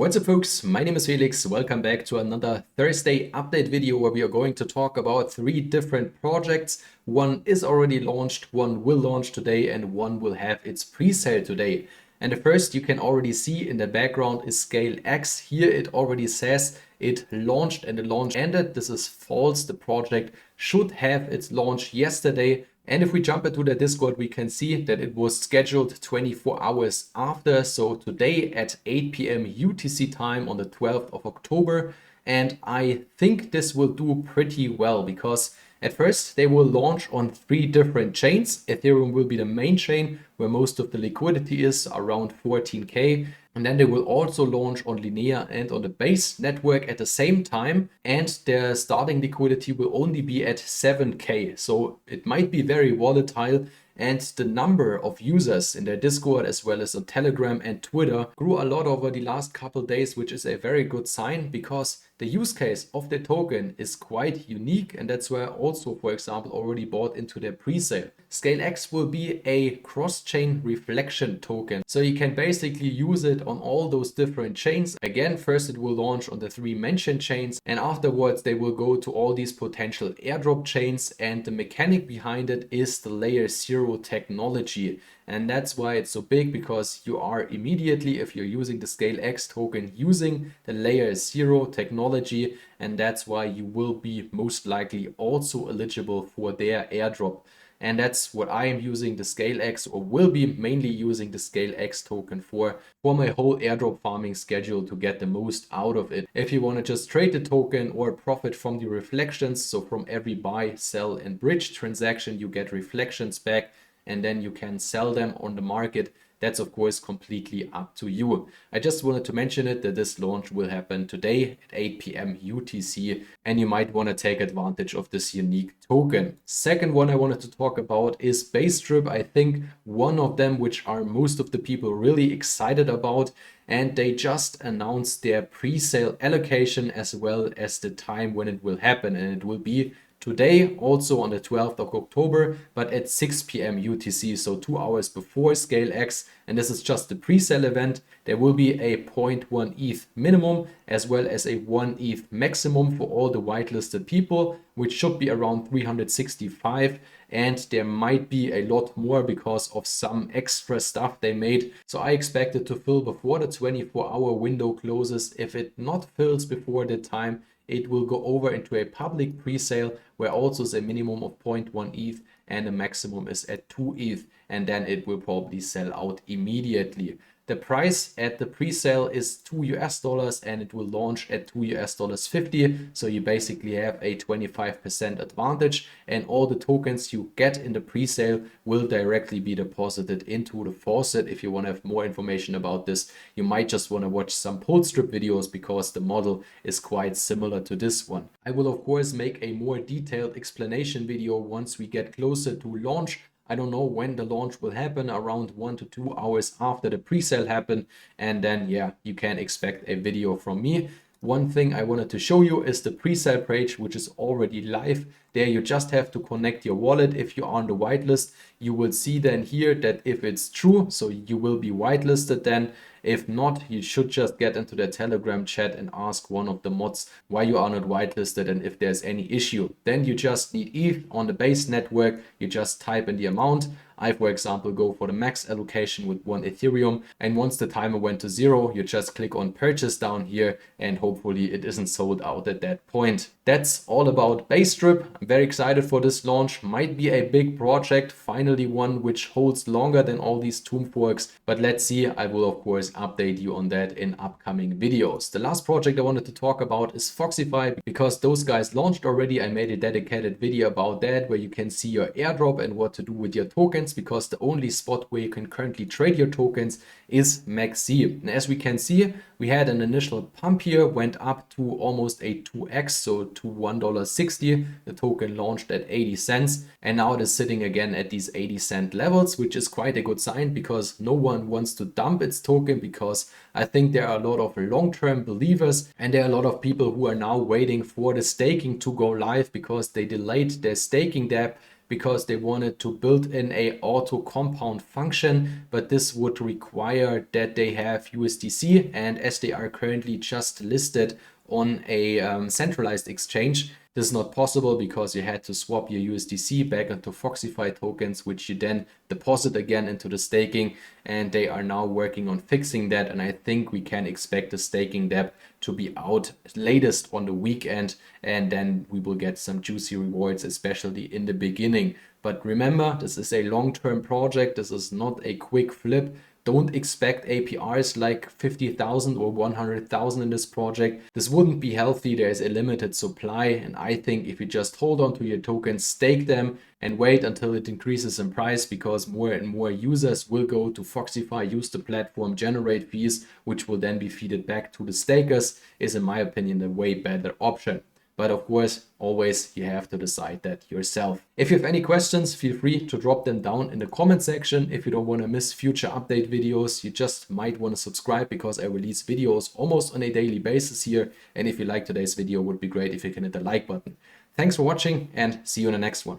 What's up folks, my name is Felix. Welcome back to another Thursday update video where we are going to talk about 3 different projects. One is already launched, one will launch today, and one will have its pre-sale today. And the first you can already see in the background is Scalex. Here it already says it launched and the launch ended. This is false. The project should have its launch yesterday. And if we jump into the Discord, we can see that it was scheduled 24 hours after. So today at 8 p.m. UTC time on the 12th of October. And I think this will do pretty well because at first they will launch on 3 different chains. Ethereum will be the main chain where most of the liquidity is, around 14K. And then they will also launch on Linea and on the Base network at the same time. And their starting liquidity will only be at 7K. So it might be very volatile. And the number of users in their Discord as well as on Telegram and Twitter grew a lot over the last couple days, which is a very good sign because the use case of the token is quite unique, and that's why I also, for example, already bought into their pre-sale. Scalex will be a cross-chain reflection token, so you can basically use it on all those different chains. Again, first it will launch on the 3 mentioned chains, and afterwards they will go to all these potential airdrop chains, and the mechanic behind it is the layer 0 technology. And that's why it's so big, because you are immediately, if you're using the Scalex token, using the layer 0 technology, and that's why you will be most likely also eligible for their airdrop. And that's what I am using the Scalex, or will be mainly using the Scalex token for my whole airdrop farming schedule to get the most out of it. If you want to just trade the token or profit from the reflections, so from every buy, sell and bridge transaction, you get reflections back and then you can sell them on the market. That's of course completely up to you. I just wanted to mention it that this launch will happen today at 8 p.m. UTC, and you might want to take advantage of this unique token. Second one I wanted to talk about is Basstrip. I think one of them which are most of the people really excited about, and they just announced their pre-sale allocation as well as the time when it will happen, and it will be today, also on the 12th of October, but at 6 p.m. UTC, so 2 hours before Scalex. And this is just the pre-sale event. There will be a 0.1 ETH minimum as well as a 1 ETH maximum for all the whitelisted people, which should be around 365. And there might be a lot more because of some extra stuff they made. So I expect it to fill before the 24-hour window closes. If it not fills before that time, it will go over into a public pre-sale where also is a minimum of 0.1 ETH and the maximum is at 2 ETH, and then it will probably sell out immediately. The price at the pre-sale is $2 and it will launch at $2.50. So you basically have a 25% advantage, and all the tokens you get in the pre-sale will directly be deposited into the faucet. If you want to have more information about this, you might just want to watch some Basstrip videos because the model is quite similar to this one. I will of course make a more detailed explanation video once we get closer to launch. I don't know when the launch will happen, around 1 to 2 hours after the pre-sale happened. And then, yeah, you can expect a video from me. One thing I wanted to show you is the pre-sale page, which is already live. There you just have to connect your wallet. If you're on the whitelist, you will see then here that if it's true, so you will be whitelisted then. If not, you should just get into the Telegram chat and ask one of the mods why you are not whitelisted and if there's any issue. Then you just need ETH on the Base network. You just type in the amount. I, for example, go for the max allocation with 1 Ethereum. And once the timer went to 0, you just click on purchase down here, and hopefully it isn't sold out at that point. That's all about Basedrip. I'm very excited for this launch. Might be a big project, finally one which holds longer than all these tomb forks. But let's see, I will of course update you on that in upcoming videos. The last project I wanted to talk about is Foxify, because those guys launched already. I made a dedicated video about that where you can see your airdrop and what to do with your tokens, because the only spot where you can currently trade your tokens is MaxZ. And as we can see, we had an initial pump here, went up to almost a 2x, so to $1.60. The token launched at 80 cents, and now it is sitting again at these 80-cent levels, which is quite a good sign because no one wants to dump its token, because I think there are a lot of long-term believers and there are a lot of people who are now waiting for the staking to go live because they delayed their staking dApp because they wanted to build in a auto compound function, but this would require that they have USDC, and as they are currently just listed on a centralized exchange, this is not possible because you had to swap your USDC back into Foxify tokens, which you then deposit again into the staking, and they are now working on fixing that, and I think we can expect the staking dApp to be out latest on the weekend, and then we will get some juicy rewards, especially in the beginning. But remember, this is a long-term project. This is not a quick flip. Don't expect APRs like 50,000 or 100,000 in this project. This wouldn't be healthy. There's a limited supply, and I think if you just hold on to your tokens, stake them, and wait until it increases in price, because more and more users will go to Foxify, use the platform, generate fees, which will then be fed back to the stakers, is in my opinion the way better option. But of course, always you have to decide that yourself. If you have any questions, feel free to drop them down in the comment section. If you don't want to miss future update videos, you just might want to subscribe, because I release videos almost on a daily basis here. And if you like today's video, it would be great if you can hit the like button. Thanks for watching, and see you in the next one.